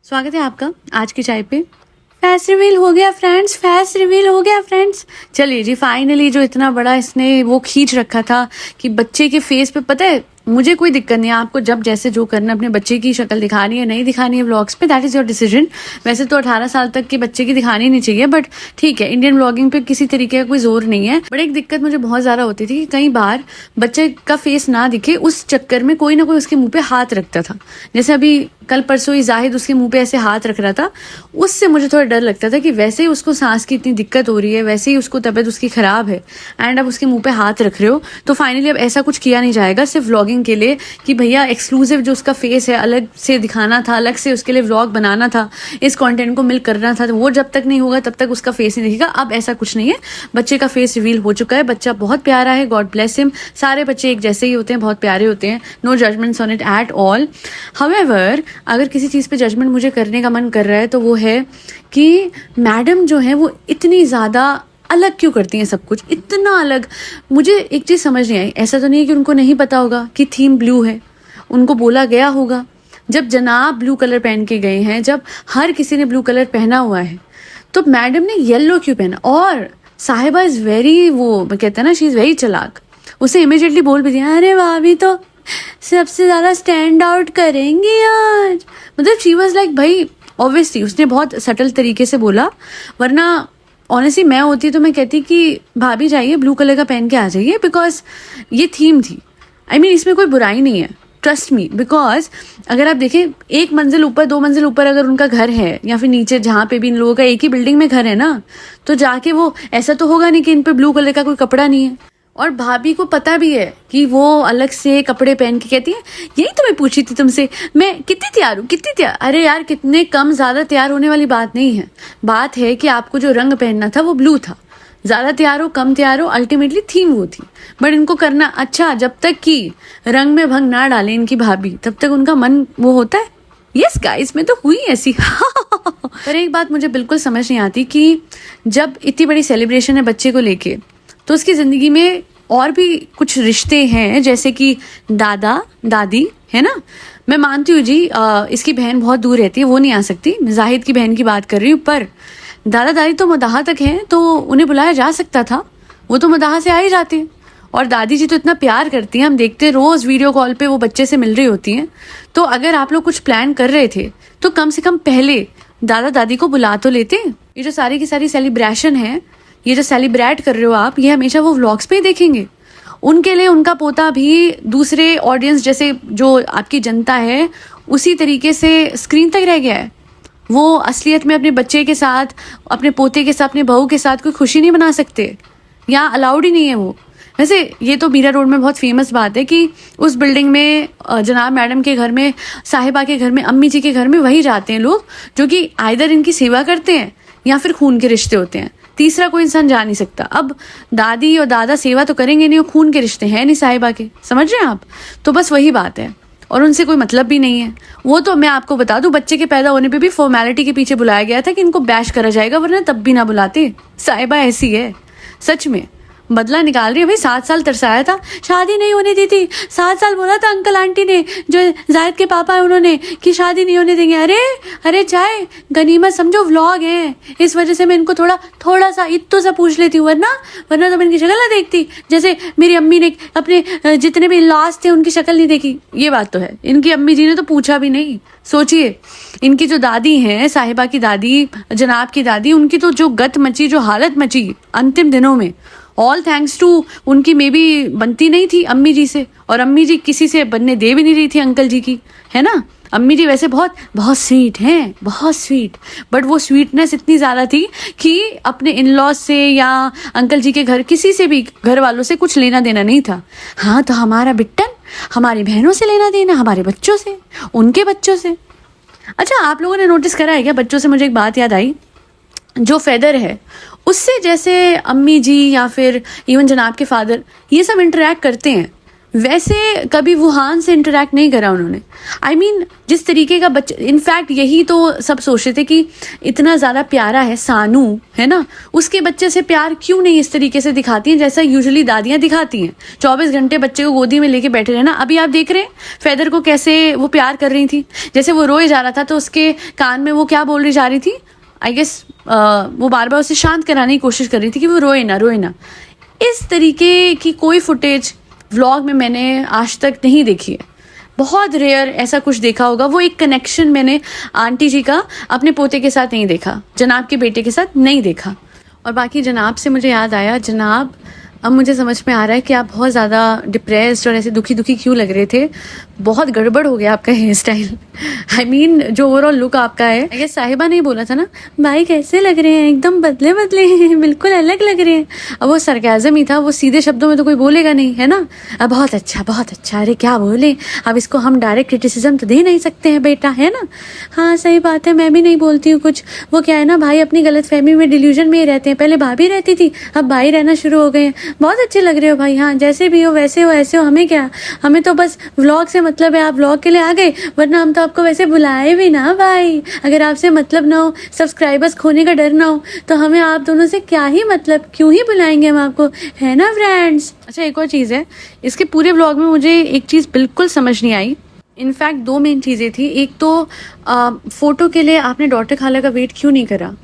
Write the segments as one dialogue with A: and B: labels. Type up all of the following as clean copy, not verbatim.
A: स्वागत है आपका आज की चाय पे। फेस रिवील हो गया फ्रेंड्स, फेस रिवील हो गया फ्रेंड्स। चलिए जी, फाइनली जो इतना बड़ा इसने वो खींच रखा था कि बच्चे के फेस पे, पता है मुझे कोई दिक्कत नहीं है, आपको जब जैसे जो करना अपने बच्चे की शक्ल दिखानी है नहीं दिखानी है व्लॉग्स पे, दैट इज योर डिसीजन। वैसे तो 18 साल तक के बच्चे की दिखानी नहीं चाहिए, बट ठीक है, इंडियन व्लॉगिंग पे किसी तरीके का कोई जोर नहीं है। बट एक दिक्कत मुझे बहुत ज्यादा होती थी कि कई बार बच्चे का फेस ना दिखे, उस चक्कर में कोई ना कोई उसके मुंह पे हाथ रखता था। जैसे अभी कल परसों ही जाहिद उसके मुंह पे ऐसे हाथ रख रहा था, उससे मुझे थोड़ा डर लगता था कि वैसे ही उसको सांस की इतनी दिक्कत हो रही है, वैसे ही उसको तबीयत उसकी खराब है, एंड अब उसके मुंह पे हाथ रख रहे हो। तो फाइनली अब ऐसा कुछ किया नहीं जाएगा सिर्फ व्लॉगिंग के लिए कि भैया एक्सक्लूसिव जो उसका फेस है अलग से दिखाना था, अलग से उसके लिए व्लॉग बनाना था, इस कंटेंट को मिल करना था, तो वो जब तक नहीं होगा तब तक उसका फेस नहीं दिखेगा। अब ऐसा कुछ नहीं है, बच्चे का फेस रिवील हो चुका है। बच्चा बहुत प्यारा है, गॉड ब्लेस हिम। सारे बच्चे एक जैसे ही होते हैं, बहुत प्यारे होते हैं, no judgements on it at all. However, अगर किसी चीज़ पे जजमेंट मुझे करने का मन कर रहा है तो वो है कि मैडम जो है वो इतनी ज़्यादा अलग क्यों करती हैं सब कुछ, इतना अलग। मुझे एक चीज़ समझ नहीं आई, ऐसा तो नहीं है कि उनको नहीं पता होगा कि थीम ब्लू है, उनको बोला गया होगा। जब जनाब ब्लू कलर पहन के गए हैं, जब हर किसी ने ब्लू कलर पहना हुआ है, तो मैडम ने येलो क्यों पहना? और साहिबा इज़ वेरी, वो कहते हैं ना, शी इज़ वेरी चालाक। उसे इमिडिएटली बोल भी दिया, अरे भाभी तो सबसे ज़्यादा स्टैंड आउट करेंगी आज। मतलब शी वॉज लाइक, भाई ऑब्वियसली उसने बहुत सटल तरीके से बोला, वरना ऑनेस्टली मैं होती तो मैं कहती कि भाभी जाइए ब्लू कलर का पहन के आ जाइए, बिकॉज ये थीम थी। आई मीन इसमें कोई बुराई नहीं है, ट्रस्ट मी। बिकॉज अगर आप देखें, एक मंजिल ऊपर, 2 मंजिल ऊपर अगर उनका घर है, या फिर नीचे जहाँ पे भी इन लोगों का एक ही बिल्डिंग में घर है ना, तो जाके वो ऐसा तो होगा नहीं कि इन पे ब्लू कलर का कोई कपड़ा नहीं है। और भाभी को पता भी है कि वो अलग से कपड़े पहन के कहती है, यही तो मैं पूछी थी तुमसे, मैं कितनी तैयार हूँ, कितनी तैयार। अरे यार, कितने कम ज़्यादा तैयार होने वाली बात नहीं है। बात है कि आपको जो रंग पहनना था वो ब्लू था। ज़्यादा तैयार हो कम तैयार हो, अल्टीमेटली थीम वो थी। बट इनको करना अच्छा, जब तक कि रंग में भंग ना डाले इनकी भाभी, तब तक उनका मन वो होता है। यस गाइस, मैं तो हुई ऐसी। पर एक बात मुझे बिल्कुल समझ नहीं आती कि जब इतनी बड़ी सेलिब्रेशन है बच्चे को लेके, तो उसकी ज़िंदगी में और भी कुछ रिश्ते हैं, जैसे कि दादा दादी है ना। मैं मानती हूँ जी, इसकी बहन बहुत दूर रहती है, वो नहीं आ सकती, मैं जाहिद की बहन की बात कर रही हूँ। पर दादा दादी तो मदाहा तक हैं, तो उन्हें बुलाया जा सकता था, वो तो मदाहा से आ ही जाते हैं। और दादी जी तो इतना प्यार करती हैं, हम देखते हैं रोज़ वीडियो कॉल पे वो बच्चे से मिल रही होती हैं। तो अगर आप लोग कुछ प्लान कर रहे थे तो कम से कम पहले दादा दादी को बुला तो लेते। ये जो सारी की सारी सेलिब्रेशन है, ये जो सेलिब्रेट कर रहे हो आप, ये हमेशा वो व्लॉग्स पे ही देखेंगे। उनके लिए उनका पोता भी दूसरे ऑडियंस जैसे जो आपकी जनता है उसी तरीके से स्क्रीन तक रह गया है। वो असलियत में अपने बच्चे के साथ, अपने पोते के साथ, अपने बहू के साथ कोई खुशी नहीं मना सकते, यहाँ अलाउड ही नहीं है वो। वैसे ये तो मीरा रोड में बहुत फेमस बात है कि उस बिल्डिंग में जनाब मैडम के घर में, साहिबा के घर में, अम्मी जी के घर में वही जाते हैं लोग जो कि आइदर इनकी सेवा करते हैं या फिर खून के रिश्ते होते हैं। तीसरा कोई इंसान जा नहीं सकता। अब दादी और दादा सेवा तो करेंगे नहीं, वो खून के रिश्ते हैं नहीं साहिबा के, समझ रहे हैं आप? तो बस वही बात है, और उनसे कोई मतलब भी नहीं है। वो तो मैं आपको बता दूं, बच्चे के पैदा होने पे भी फॉर्मेलिटी के पीछे बुलाया गया था कि इनको बैश करा जाएगा, वरना तब भी ना बुलाते। साहिबा ऐसी है, सच में बदला निकाल रही है भाई। 7 साल तरसाया था, शादी नहीं होने दी थी। 7 साल बोला था अंकल आंटी ने, जो जायद के पापा है उन्होंने, कि शादी नहीं होने देंगे। अरे अरे चाहे गनीमत समझो, व्लॉग है, इस वजह से मैं इनको थोड़ा सा इत्तो सा पूछ लेती हूँ, वरना तो मैं इनकी शक्ल ना देखती। जैसे मेरी अम्मी ने अपने जितने भी लास्ट थे उनकी शक्ल नहीं देखी, ये बात तो है। इनकी अम्मी जी ने तो पूछा भी नहीं। सोचिए, इनकी जो दादी हैं, साहिबा की दादी, जनाब की दादी, उनकी तो जो गत मची, जो हालत मची अंतिम दिनों में, ऑल थैंक्स टू उनकी मे बी बनती नहीं थी अम्मी जी से, और अम्मी जी किसी से बनने दे भी नहीं रही थी अंकल जी की, है ना। अम्मी जी वैसे बहुत बहुत स्वीट हैं, बहुत स्वीट, बट वो स्वीटनेस इतनी ज़्यादा थी कि अपने इन लॉज से या अंकल जी के घर किसी से भी, घर वालों से कुछ लेना देना नहीं था। हाँ, तो हमारा बिट्टन हमारी बहनों से लेना देना, हमारे बच्चों से, उनके बच्चों से। अच्छा, आप लोगों ने नोटिस करा है क्या बच्चों से? मुझे एक बात याद आई, जो फेदर है उससे जैसे अम्मी जी या फिर इवन जनाब के फादर, ये सब इंटरेक्ट करते हैं, वैसे कभी वुहान से इंटरेक्ट नहीं करा उन्होंने। I mean, जिस तरीके का बच्चा, इनफैक्ट यही तो सब सोचते थे कि इतना ज़्यादा प्यारा है सानू, है ना, उसके बच्चे से प्यार क्यों नहीं इस तरीके से दिखाती हैं जैसा यूजुअली दादियाँ दिखाती हैं। 24 घंटे बच्चे को गोदी में लेके बैठे रहना। अभी आप देख रहे हैं फेदर को कैसे वो प्यार कर रही थी, जैसे वो रोए जा रहा था तो उसके कान में वो क्या बोल रही जा रही थी, आई गेस वो बार बार उसे शांत कराने की कोशिश कर रही थी कि वो रोए ना। इस तरीके की कोई फुटेज व्लॉग में मैंने आज तक नहीं देखी है। बहुत रेयर ऐसा कुछ देखा होगा। वो एक कनेक्शन मैंने आंटी जी का अपने पोते के साथ नहीं देखा, जनाब के बेटे के साथ नहीं देखा। और बाकी जनाब से मुझे याद आया, जनाब अब मुझे समझ में आ रहा है कि आप बहुत ज़्यादा डिप्रेस्ड और ऐसे दुखी क्यों लग रहे थे। बहुत गड़बड़ हो गया आपका हेयर स्टाइल। आई मीन जो ओवरऑल लुक आपका है। आई गेस साहिबा ने बोला था ना, भाई कैसे लग रहे हैं, एकदम बदले हैं, बिल्कुल अलग लग रहे हैं। अब वो सरकाज़म ही था, वो सीधे शब्दों में तो कोई बोलेगा नहीं, है ना। अब बहुत अच्छा, अरे क्या बोले, अब इसको हम डायरेक्ट क्रिटिसिज्म तो दे नहीं सकते हैं बेटा, है ना। हाँ सही बात है, मैं भी नहीं बोलती हूँ कुछ। वो क्या है ना, भाई अपनी गलत फहमी में, डिल्यूजन में ही रहते हैं। पहले भाभी रहती थी, अब भाई रहना शुरू हो गए हैं। बहुत अच्छे लग रहे हो भाई, हाँ जैसे भी हो वैसे हो ऐसे हो, हमें क्या, हमें तो बस व्लॉग से मतलब है। आप व्लॉग के लिए आ गए, वरना हम तो आपको वैसे बुलाए भी ना भाई। अगर आपसे मतलब ना हो, सब्सक्राइबर्स खोने का डर ना हो, तो हमें आप दोनों से क्या ही मतलब, क्यों ही बुलाएंगे हम आपको, है ना फ्रेंड्स। अच्छा एक और चीज़ है, इसके पूरे व्लॉग में मुझे एक चीज़ बिल्कुल समझ नहीं आई। इनफैक्ट 2 मेन चीज़ें थी। एक तो फोटो के लिए आपने डॉटर खाला का वेट क्यों नहीं करा।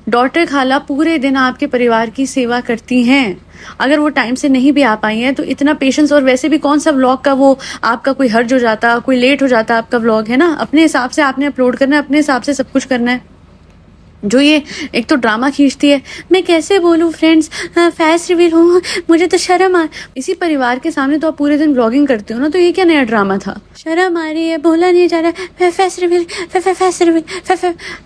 A: डॉटर खाला पूरे दिन आपके परिवार की सेवा करती हैं। अगर वो टाइम से नहीं भी आ पाई हैं तो इतना पेशेंस, और वैसे भी कौन सा व्लॉग का वो आपका कोई हर्ज हो जाता, कोई लेट हो जाता आपका व्लॉग, है ना। अपने हिसाब से आपने अपलोड करना है, अपने हिसाब से सब कुछ करना है। जो ये एक तो ड्रामा खींचती है, मैं कैसे बोलूँ फ्रेंड्स, फेस रिवील हूँ, मुझे तो शर्म आ। इसी परिवार के सामने तो आप पूरे दिन ब्लॉगिंग करते हो ना, तो ये क्या नया ड्रामा था। शर्म आ रही है, बोला नहीं जा रहा, फेस रिवील, फेस रिवील,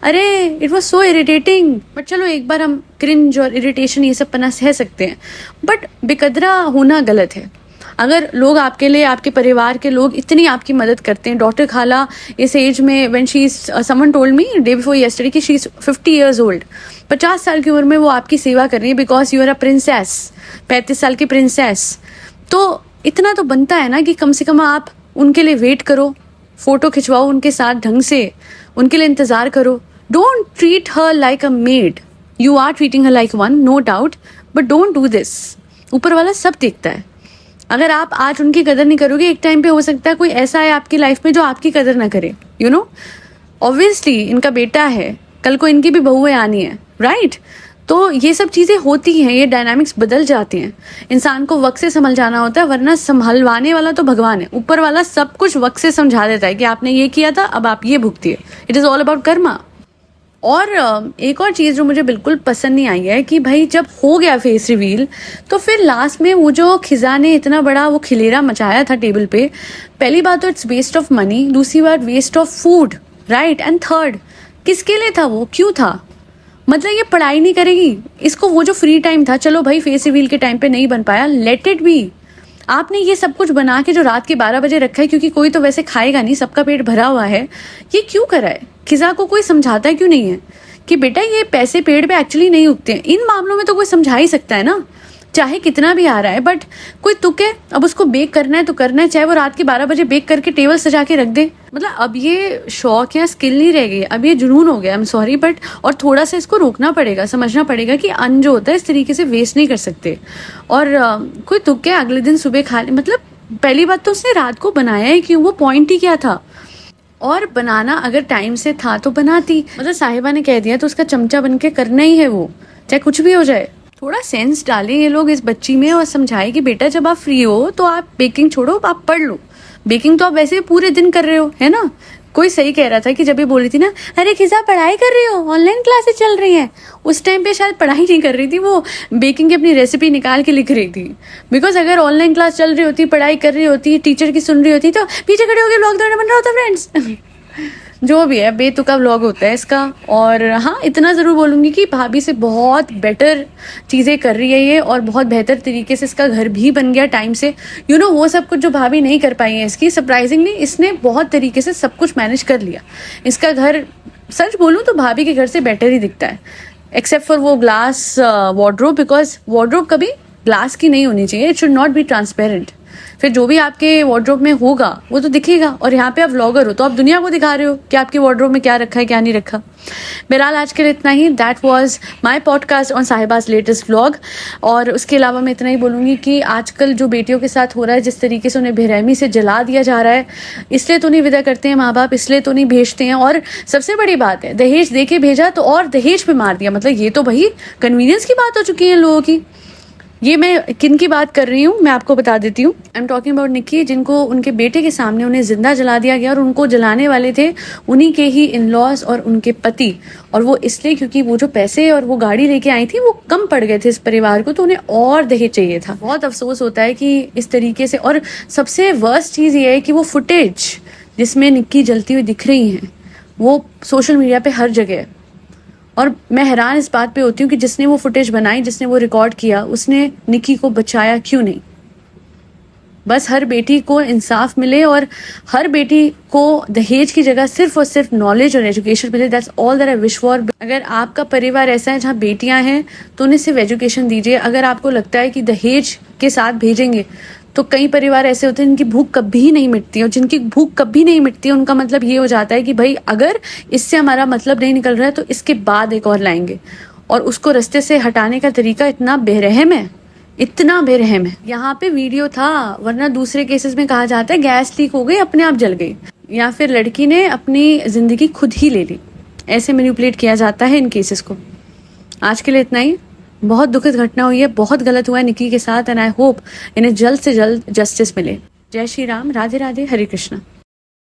A: अरे it was so irritating. But चलो एक बार हम क्रिंज और इरिटेशन ये सब पना सह सकते हैं, बट बेकदरा होना गलत है। अगर लोग आपके लिए, आपके परिवार के लोग इतनी आपकी मदद करते हैं, डॉटर खाला इस एज में, when she is, someone told me day before yesterday कि शी इज 50 years old, 50 साल की उम्र में वो आपकी सेवा कर रही है, because you are a princess, 35 साल की प्रिंसेस। तो इतना तो बनता है ना कि कम से कम आप उनके लिए वेट करो, फोटो खिंचवाओ उनके साथ ढंग से, उनके लिए इंतजार करो। Don't treat her like a maid, you are treating her like one, no doubt, but don't do this. ऊपर वाला सब देखता है। अगर आप आज उनकी कदर नहीं करोगे, एक टाइम पे हो सकता है कोई ऐसा है आपकी लाइफ में जो आपकी कदर ना करे, यू नो। ऑब्वियसली इनका बेटा है, कल को इनकी भी बहुएं आनी है, राइट। तो ये सब चीज़ें होती हैं, ये डायनामिक्स बदल जाते हैं। इंसान को वक्त से समझ जाना होता है, वरना संभलवाने वाला तो भगवान है। ऊपर वाला सब कुछ वक्त से समझा देता है कि आपने ये किया था, अब आप ये भुगतिए। It is all about karma. और एक और चीज़ जो मुझे बिल्कुल पसंद नहीं आई है कि भाई जब हो गया फेस रिवील, तो फिर लास्ट में वो जो खिजा ने इतना बड़ा वो खिलेरा मचाया था टेबल पे। पहली बात तो इट्स वेस्ट ऑफ मनी, दूसरी बात waste of food, right, and third किसके लिए था वो, क्यों था। मतलब ये पढ़ाई नहीं करेगी, इसको वो जो फ्री टाइम था, चलो भाई फेस रिवील के टाइम पे नहीं बन पाया, लेट इट बी। आपने ये सब कुछ बना के जो रात के 12 बजे रखा है, क्योंकि कोई तो वैसे खाएगा नहीं, सबका पेट भरा हुआ है, ये क्यों करा है। खिजा को कोई समझाता क्यों नहीं है कि बेटा ये पैसे पेड़ पे एक्चुअली नहीं उगते हैं। इन मामलों में तो कोई समझा ही सकता है ना, चाहे कितना भी आ रहा है। बट कोई तुक है, अब उसको बेक करना है तो करना है, चाहे वो रात के 12 बजे बेक करके टेबल सजा के रख दे। मतलब अब ये शौक या स्किल नहीं रह गई, अब ये जुनून हो गया। आई एम सॉरी, बट और थोड़ा सा इसको रोकना पड़ेगा, समझना पड़ेगा कि अन्न जो होता है इस तरीके से वेस्ट नहीं कर सकते। और कोई तुक है अगले दिन सुबह खा ले, मतलब पहली बात तो उसने रात को बनाया ही क्यों, वो पॉइंट ही क्या था। और बनाना अगर टाइम से था तो बनाती, मतलब साहिबा ने कह दिया तो उसका चमचा बन के करना ही है वो, चाहे कुछ भी हो जाए। थोड़ा सेंस डालें ये लोग इस बच्ची में और समझाए कि बेटा जब आप फ्री हो तो आप बेकिंग छोड़ो, आप पढ़ लो। बेकिंग तो आप वैसे पूरे दिन कर रहे हो, है ना। कोई सही कह रहा था कि जब ये बोली थी ना, अरे खिजा पढ़ाई कर रही हो, ऑनलाइन क्लासेस चल रही हैं, उस टाइम पे शायद पढ़ाई नहीं कर रही थी, वो बेकिंग की अपनी रेसिपी निकाल के लिख रही थी। बिकॉज अगर ऑनलाइन क्लास चल रही होती, पढ़ाई कर रही होती, टीचर की सुन रही होती, तो पीछे खड़े होकर व्लॉग बन रहा होता फ्रेंड्स। जो भी है बेतुका व्लॉग होता है इसका। और हाँ, इतना ज़रूर बोलूँगी कि भाभी से बहुत बेटर चीज़ें कर रही है ये, और बहुत बेहतर तरीके से इसका घर भी बन गया टाइम से। यू नो वो सब कुछ जो भाभी नहीं कर पाई है इसकी, सरप्राइजिंगली इसने बहुत तरीके से सब कुछ मैनेज कर लिया। इसका घर सच बोलूँ तो भाभी के घर से बेटर ही दिखता है, एक्सेप्ट फॉर वो ग्लास वार्डरोब, बिकॉज वार्डरोब कभी ग्लास की नहीं होनी चाहिए, it should not be transparent. फिर जो भी आपके वार्डरोब में होगा वो तो दिखेगा। और यहाँ पे आप व्लॉगर हो तो आप दुनिया को दिखा रहे हो कि आपके वार्डरोब में क्या रखा है क्या नहीं रखा। बहरहाल आज के लिए इतना ही। That was my podcast on Sahiba's latest vlog. और उसके अलावा मैं इतना ही बोलूँगी कि आजकल जो बेटियों के साथ हो रहा है, जिस तरीके से उन्हें बेरहमी से जला दिया जा रहा है, इसलिए तो नहीं विदा करते हैं माँ बाप, इसलिए तो नहीं भेजते हैं। और सबसे बड़ी बात है, दहेज दे के भेजा तो और दहेज पे मार दिया। मतलब ये तो भाई कन्वीनियंस की बात हो चुकी है लोगों की। ये मैं किन की बात कर रही हूँ मैं आपको बता देती हूँ। I am talking about Nikki, जिनको उनके बेटे के सामने उन्हें जिंदा जला दिया गया। और उनको जलाने वाले थे उन्हीं के ही इन लॉज और उनके पति। और वो इसलिए क्योंकि वो जो पैसे और वो गाड़ी लेके आई थी वो कम पड़ गए थे इस परिवार को, तो उन्हें और दहेज चाहिए था। बहुत अफसोस होता है कि इस तरीके से। और सबसे वर्स्ट चीज़ ये है कि वो फुटेज जिसमें निक्की जलती हुई दिख रही हैं वो सोशल मीडिया पे हर जगह है। और मैं हैरान इस बात पे होती हूँ कि जिसने वो फुटेज बनाई, जिसने वो रिकॉर्ड किया, उसने निक्की को बचाया क्यों नहीं। बस हर बेटी को इंसाफ मिले और हर बेटी को दहेज की जगह सिर्फ और सिर्फ नॉलेज और एजुकेशन मिले। That's all that I wish for. अगर आपका परिवार ऐसा है जहाँ बेटियां हैं तो उन्हें सिर्फ एजुकेशन दीजिए। अगर आपको लगता है कि दहेज के साथ भेजेंगे, तो कई परिवार ऐसे होते हैं जिनकी भूख कभी नहीं मिटती। और जिनकी भूख कभी नहीं मिटती उनका मतलब ये हो जाता है कि भाई अगर इससे हमारा मतलब नहीं निकल रहा है तो इसके बाद एक और लाएंगे। और उसको रास्ते से हटाने का तरीका इतना बेरहम है, इतना बेरहम है। यहाँ पे वीडियो था, वरना दूसरे केसेस में कहा जाता है गैस लीक हो गई अपने आप जल गई, या फिर लड़की ने अपनी जिंदगी खुद ही ले ली। ऐसे मैनिपुलेट किया जाता है इन केसेस को। आज के लिए इतना ही। बहुत दुखद घटना हुई है, बहुत गलत हुआ है निक्की के साथ। एंड आई होप इन्हें जल्द से जल्द जस्टिस मिले। जय श्री राम, राधे राधे, हरे कृष्णा।